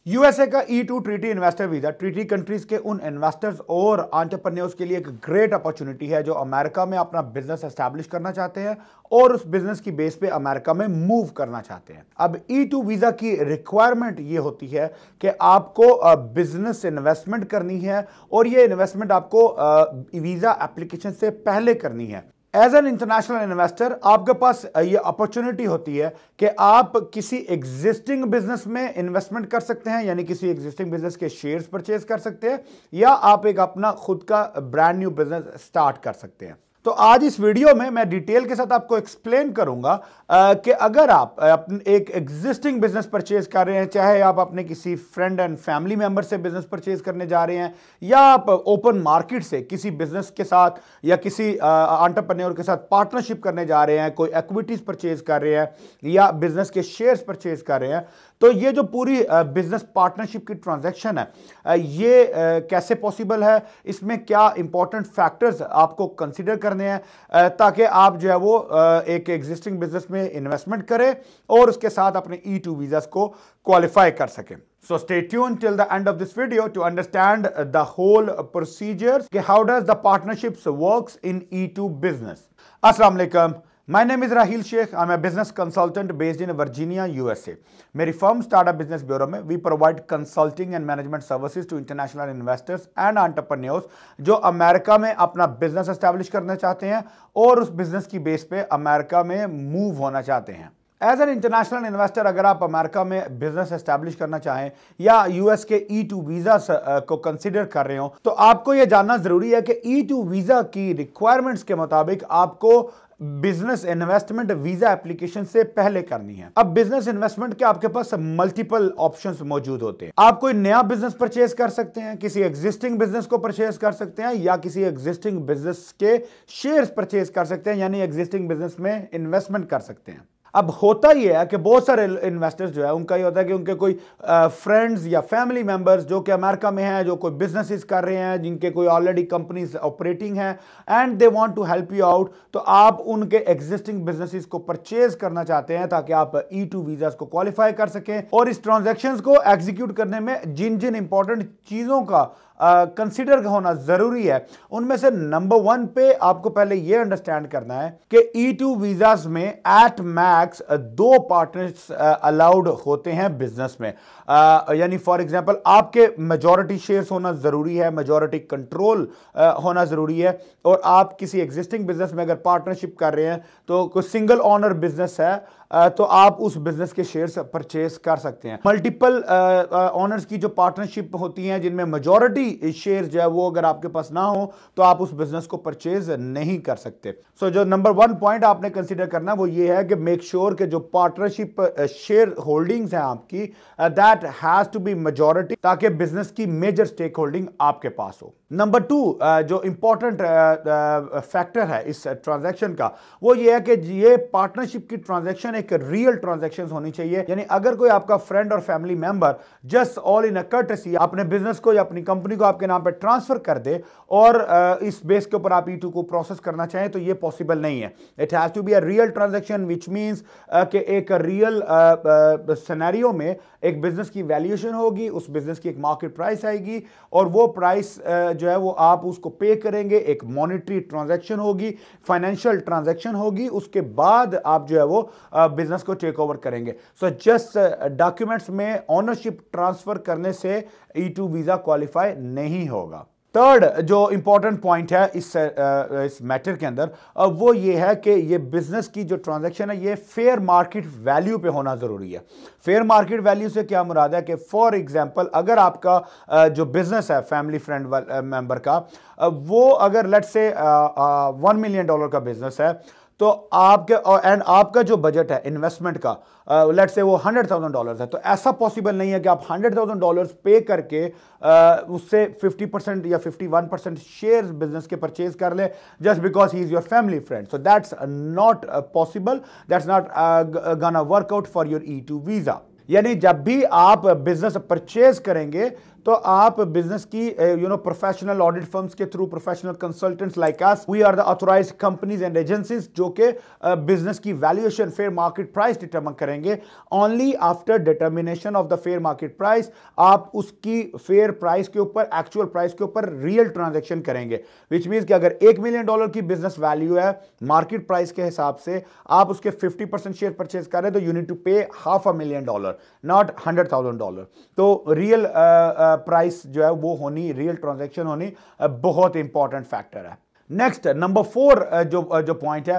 USA का E2 treaty investor visa treaty countries के उन इन्वेस्टर्स और एंटरप्रेन्योर्स के लिए एक ग्रेट अपॉर्चुनिटी है जो अमेरिका में अपना बिजनेस एस्टैब्लिश करना चाहते हैं और उस बिजनेस की बेस पे अमेरिका में मूव करना चाहते हैं। अब E2 वीजा की रिक्वायरमेंट ये होती है कि आपको बिजनेस इन्वेस्टमेंट करनी है और ये इन्वेस्टमेंट आपको वीजा एप्लीकेशन से पहले करनी है। एज एन इंटरनेशनल इन्वेस्टर आपके पास ये अपॉर्चुनिटी होती है कि आप किसी एग्जिस्टिंग बिजनेस में इन्वेस्टमेंट कर सकते हैं, यानी किसी एग्जिस्टिंग बिजनेस के शेयर्स परचेज कर सकते हैं, या आप एक अपना खुद का ब्रांड न्यू बिजनेस स्टार्ट कर सकते हैं। तो आज इस वीडियो में मैं डिटेल के साथ आपको एक्सप्लेन करूंगा कि अगर आप एक एग्जिस्टिंग बिजनेस परचेज कर रहे हैं, चाहे आप अपने किसी फ्रेंड एंड फैमिली मेंबर से बिजनेस परचेज करने जा रहे हैं या आप ओपन मार्केट से किसी बिजनेस के साथ या किसी एंटरप्रेन्योर के साथ पार्टनरशिप करने जा रहे हैं, कोई इक्विटीज परचेज कर रहे हैं या बिजनेस के शेयर्स परचेज कर रहे हैं, तो ये जो पूरी बिजनेस पार्टनरशिप की ट्रांजैक्शन है ये कैसे पॉसिबल है, इसमें क्या इंपॉर्टेंट फैक्टर्स आपको कंसीडर करने हैं ताकि आप जो है वो एक एग्जिस्टिंग बिजनेस में इन्वेस्टमेंट करें और उसके साथ अपने E2 वीजास को क्वालिफाई कर सकें। So stay tuned till the end of this video to understand the whole procedures. How does the partnerships works in E2 business? Assalamu alaikum. My name is Rahil Sheikh. I'm a business consultant based in Virginia, USA. मेरी firm Startup Business Bureau में we provide consulting and management services to international investors and entrepreneurs जो America में अपना business establish करना चाहते हैं और उस बिजनेस की बेस पे अमेरिका में मूव होना चाहते हैं। एज एन इंटरनेशनल इन्वेस्टर अगर आप अमेरिका में बिजनेस एस्टैब्लिश करना चाहें या यूएस के E2 वीजा को कंसिडर कर रहे हो, तो आपको यह जानना जरूरी है कि E2 वीजा की रिक्वायरमेंट्स के मुताबिक आपको बिजनेस इन्वेस्टमेंट वीजा एप्लीकेशन से पहले करनी है। अब बिजनेस इन्वेस्टमेंट के आपके पास मल्टीपल ऑप्शंस मौजूद होते हैं। आप कोई नया बिजनेस परचेज कर सकते हैं, किसी एग्जिस्टिंग बिजनेस को परचेज कर सकते हैं या किसी एग्जिस्टिंग बिजनेस के शेयर्स परचेज कर सकते हैं, यानी एग्जिस्टिंग बिजनेस में इन्वेस्टमेंट कर सकते हैं। अब होता यह है कि बहुत सारे इन्वेस्टर्स जो है उनका ये होता है कि उनके कोई फ्रेंड्स या फैमिली मेंबर्स जो कि अमेरिका में हैं, जो कोई बिजनेसेस कर रहे हैं, जिनके कोई ऑलरेडी कंपनीज ऑपरेटिंग हैं and they want to help you out, तो आप उनके एग्जिस्टिंग बिजनेसेस को परचेज करना चाहते हैं ताकि आप E2 वीजास को क्वालिफाई कर सकें और इस ट्रांजैक्शंस को एग्जीक्यूट करने में जिन जिन इंपॉर्टेंट चीज़ों का कंसीडर होना जरूरी है उनमें से नंबर 1 पे आपको पहले यह अंडरस्टैंड करना है कि E2 वीजास में एट मैक्स 2 पार्टनर्स अलाउड होते हैं बिजनेस में। यानी फॉर एग्जांपल आपके मेजॉरिटी शेयर्स होना जरूरी है, मेजॉरिटी कंट्रोल होना जरूरी है, और आप किसी एग्जिस्टिंग बिजनेस में अगर पार्टनरशिप कर रहे हैं तो कोई सिंगल ऑनर बिजनेस है तो आप उस बिजनेस के शेयर्स परचेज कर सकते हैं। मल्टीपल ऑनर्स की जो पार्टनरशिप होती हैं जिनमें मेजॉरिटी शेयर्स जो है वो अगर आपके पास ना हो तो आप उस बिजनेस को परचेज नहीं कर सकते। सो जो नंबर 1 पॉइंट आपने कंसीडर करना वो ये है कि मेक श्योर कि जो पार्टनरशिप शेयर होल्डिंग्स हैं आपकी that has to be majority, ताकि बिजनेस की मेजर स्टेक होल्डिंग आपके पास हो। नंबर 2 जो इंपॉर्टेंट फैक्टर है इस ट्रांजैक्शन का वो ये है कि ये पार्टनरशिप की ट्रांजैक्शन एक रियल ट्रांजैक्शन होनी चाहिए। यानी अगर कोई आपका फ्रेंड और family member just all in a courtesy अपने बिजनेस को या अपनी कंपनी को आपके नाम पे ट्रांसफर कर दे और इस बेस के ऊपर आप E2 को प्रोसेस करना चाहें तो ये पॉसिबल नहीं है। It has to be a real transaction which means कि एक रियल सिनेरियो में एक बिजनेस की वैल्यूएशन होगी, उस बिजनेस की एक मार्केट प्राइस आएगी और वो प्राइस जो है वो आप उसको पे करेंगे, एक मॉनेटरी ट्रांजैक्शन होगी, फाइनेंशियल ट्रांजैक्शन होगी, उसके बाद आप जो है वो बिजनेस को टेक ओवर करेंगे। सो जस्ट डॉक्यूमेंट्स में ऑनरशिप ट्रांसफर करने से E2 वीजा क्वालिफाई नहीं होगा। थर्ड जो इंपॉर्टेंट पॉइंट है इस मैटर के अंदर वो ये है कि ये बिजनेस की जो ट्रांजैक्शन है ये फेयर मार्केट वैल्यू पे होना जरूरी है। फेयर मार्केट वैल्यू से क्या मुराद है कि फॉर एग्जांपल अगर आपका जो बिजनेस है फैमिली फ्रेंड मेंबर का वो अगर लेट्स से $1 मिलियन का बिजनेस है तो आपका जो बजट है इन्वेस्टमेंट का लेट्स से वो $100,000 है, तो ऐसा पॉसिबल नहीं है कि आप $100,000 पे करके उससे 50% या 51% शेयर्स बिजनेस के परचेज कर ले just because he is your family friend. So that's not possible, that's not gonna work out for your E2 visa. यानी जब भी आप बिजनेस परचेज करेंगे तो आप बिजनेस की प्रोफेशनल ऑडिट फर्म्स के through, professional consultants like us, we are the authorised companies and agencies जो कि बिजनेस की valuation, fair market price determine करेंगे। Only after determination of the fair market price आप उसकी फेयर प्राइस के ऊपर, actual price के ऊपर रियल ट्रांजैक्शन करेंगे। विच मींस कि अगर $1 मिलियन की बिजनेस वैल्यू है मार्केट प्राइस के हिसाब से, आप उसके 50% शेयर परचेज कर रहे हैं तो यू नीड टू पे $500,000, नॉट $100,000। तो रियल प्राइस जो है वो होनी, रियल ट्रांजैक्शन होनी बहुत इंपॉर्टेंट फैक्टर है। नेक्स्ट नंबर 4 जो पॉइंट है,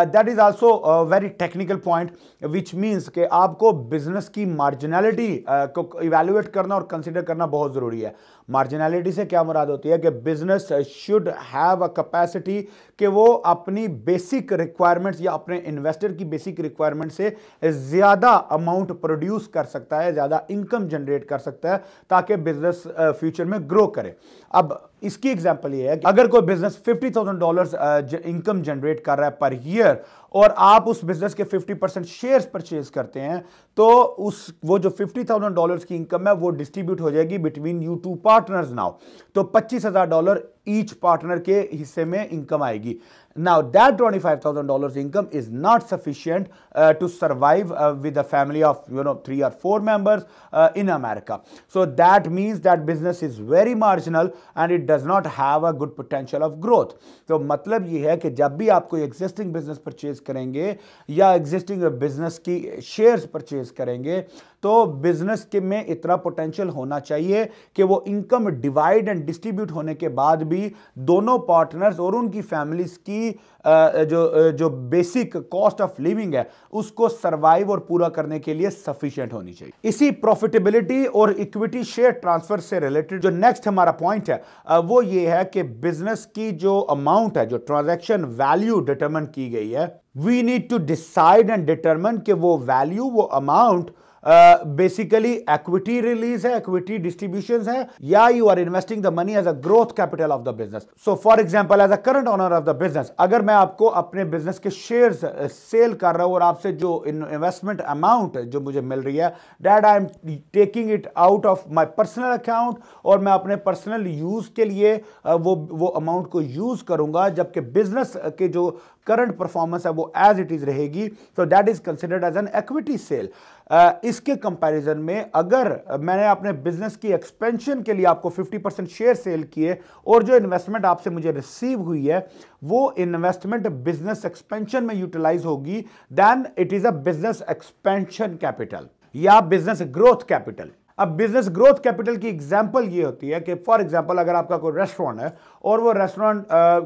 that is also very technical point, which means कि आपको बिजनेस की मार्जिनलिटी को इवैल्यूएट करना और कंसीडर करना बहुत जरूरी है। मार्जिनलिटी से क्या मुराद होती है कि business should have a capacity कि वो अपनी बेसिक रिक्वायरमेंट्स या अपने इन्वेस्टर की बेसिक रिक्वायरमेंट से ज्यादा अमाउंट प्रोड्यूस कर सकता है, ज्यादा इनकम जनरेट कर सकता है ताकि बिजनेस फ्यूचर में ग्रो करे। अब इसकी एग्जांपल ये है कि अगर कोई बिजनेस $50,000 इनकम जनरेट कर रहा है पर ईयर और आप उस बिजनेस के 50% शेयर्स परचेज करते हैं तो वो जो $50,000 की इनकम है वो डिस्ट्रीब्यूट हो जाएगी between you two partners now. तो $25,000 ईच पार्टनर के हिस्से में इनकम आएगी। Now that $25,000 income is not sufficient to survive with a family of 3 or 4 members in America. So that means that business is very marginal and it does not have a good potential of growth. तो मतलब ये है कि जब भी आप कोई existing business purchase करेंगे या existing business की shares purchase करेंगे तो बिजनेस के में इतना पोटेंशियल होना चाहिए कि वो इनकम डिवाइड एंड डिस्ट्रीब्यूट होने के बाद भी दोनों पार्टनर्स और उनकी फैमिलीज की जो बेसिक कॉस्ट ऑफ लिविंग है उसको सरवाइव और पूरा करने के लिए सफिशिएंट होनी चाहिए। इसी प्रॉफिटेबिलिटी और इक्विटी शेयर ट्रांसफर से रिलेटेड जो नेक्स्ट हमारा पॉइंट है वो ये है कि बिजनेस की जो अमाउंट है, जो ट्रांजैक्शन वैल्यू डिटरमिन की गई है, we need to decide and determine कि वो वैल्यू, वो अमाउंट बेसिकली इक्विटी रिलीज है, इक्विटी डिस्ट्रीब्यूशन है, या you are investing the money as a growth capital of the business. So for example as a current owner of the business, अगर मैं आपको अपने बिजनेस के शेयर्स सेल कर रहा हूं और आपसे जो इन्वेस्टमेंट अमाउंट जो मुझे मिल रही है that I am taking it out of my personal account और मैं अपने पर्सनल यूज के लिए वो अमाउंट को यूज करूंगा, जबकि बिजनेस के जो करंट परफॉर्मेंस है वो एज इट इज रहेगी, तो that is considered as an equity sale. इसके कंपैरिजन में अगर मैंने अपने बिजनेस की एक्सपेंशन के लिए आपको 50% शेयर सेल किए और जो इन्वेस्टमेंट आपसे मुझे रिसीव हुई है वो इन्वेस्टमेंट बिजनेस एक्सपेंशन में यूटिलाइज होगी, then it is a business expansion capital या बिजनेस ग्रोथ कैपिटल। अब बिजनेस ग्रोथ कैपिटल की एग्जांपल ये होती है कि फॉर एग्जांपल अगर आपका कोई रेस्टोरेंट है और वो रेस्टोरेंट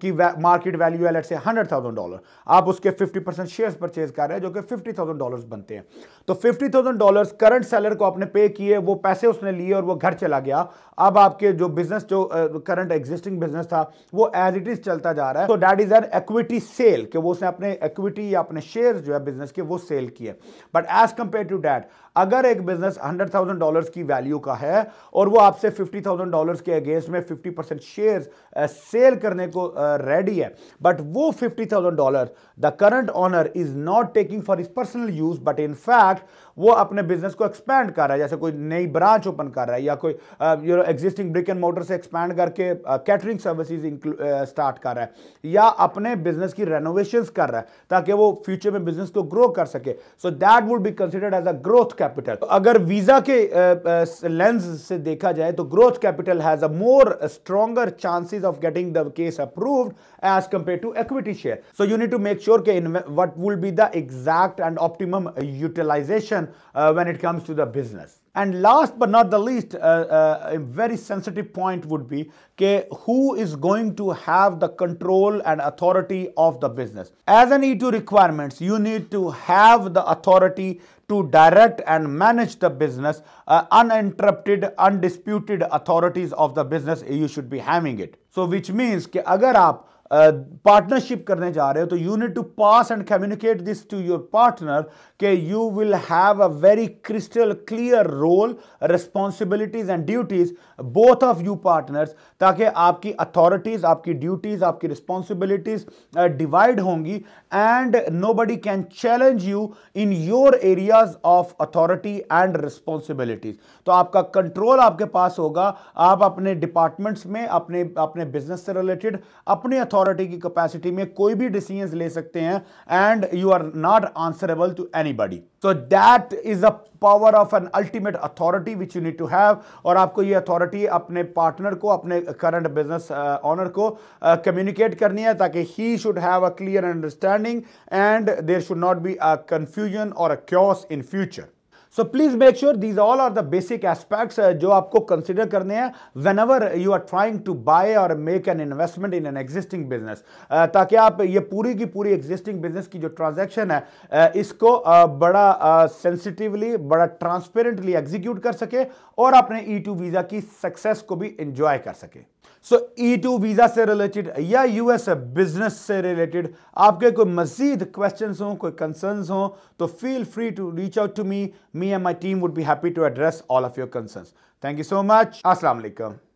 की मार्केट वैल्यू है लेट्स से $100,000, आप उसके 50% शेयर्स परचेज कर रहे हैं जो कि $50,000 बनते हैं। तो $50,000 करंट सेलर को आपने पे किए, वो पैसे उसने लिए और वो घर चला गया। अब आपके जो बिजनेस, जो करंट एग्जिस्टिंग बिजनेस था वो एज इट इज चलता जा रहा है, तो that is an equity sale कि वो उसने अपने इक्विटी या अपने शेयर जो है बिजनेस के वो सेल किए। But as compare to that अगर एक बिजनेस $100,000 की वैल्यू का है और वो आपसे $50,000 के अगेंस्ट में 50% शेयर्स सेल करने को रेडी है, बट वो $50,000 the current owner is not taking for his personal use, but in fact वो अपने बिजनेस को एक्सपैंड कर रहा है, जैसे कोई नई ब्रांच ओपन कर रहा है या कोई एग्जिस्टिंग ब्रिक एंड मोटर से एक्सपैंड करके कैटरिंग सर्विसेज स्टार्ट कर रहा है या अपने बिजनेस की रेनोवेशंस कर रहा है ताकि वो फ्यूचर में बिजनेस को ग्रो कर सके। So that would be considered as a growth capital. अगर वीजा के लेंस से देखा जाए तो growth capital has a more stronger chances of getting the case approved as compare to equity share. So you need to make sure कि what will be the exact and optimum utilisation when it comes to the business. And last but not the least, a very sensitive point would be who is going to have the control and authority of the business. As an E2 requirements, you need to have the authority to direct and manage the business, uninterrupted, undisputed authorities of the business, you should be having it. So which means कि अगर आप partnership करने जा रहे हो तो you need to pass and communicate this to your partner कि you will have a very crystal clear role, responsibilities and duties both of you partners, ताकि आपकी अथॉरिटीज, आपकी ड्यूटीज, आपकी रिस्पॉन्सिबिलिटीज डिवाइड होंगी and nobody can challenge you in your areas of authority and responsibilities. तो आपका control आपके पास होगा, आप अपने डिपार्टमेंट्स में अपने बिजनेस से रिलेटेड अपनी अथॉरिटी की कैपेसिटी में कोई भी डिसीजंस ले सकते हैं and you are not answerable to anybody. So that is a power of an ultimate authority which you need to have. और आपको ये अथॉरिटी अपने पार्टनर को, अपने करंट बिजनेस ऑनर को कम्युनिकेट करनी है, ताकि he should have a clear understanding and there should not be a confusion और a chaos in future. So please make sure these all are the basic aspects जो आपको consider करने हैं whenever you are trying to buy or make an investment in an existing business, ताकि आप ये पूरी की पूरी existing business की जो transaction है इसको बड़ा sensitively, बड़ा transparently execute कर सके और अपने E2 वीज़ा की सक्सेस को भी enjoy कर सके। सो E2 वीजा से रिलेटेड या यूएस बिजनेस से रिलेटेड आपके कोई मजीद क्वेश्चंस हों, कोई कंसर्न्स हों, तो feel free to reach out to me and my team would be happy to address all of your concerns. Thank you so much. अस्सलाम वालेकुम।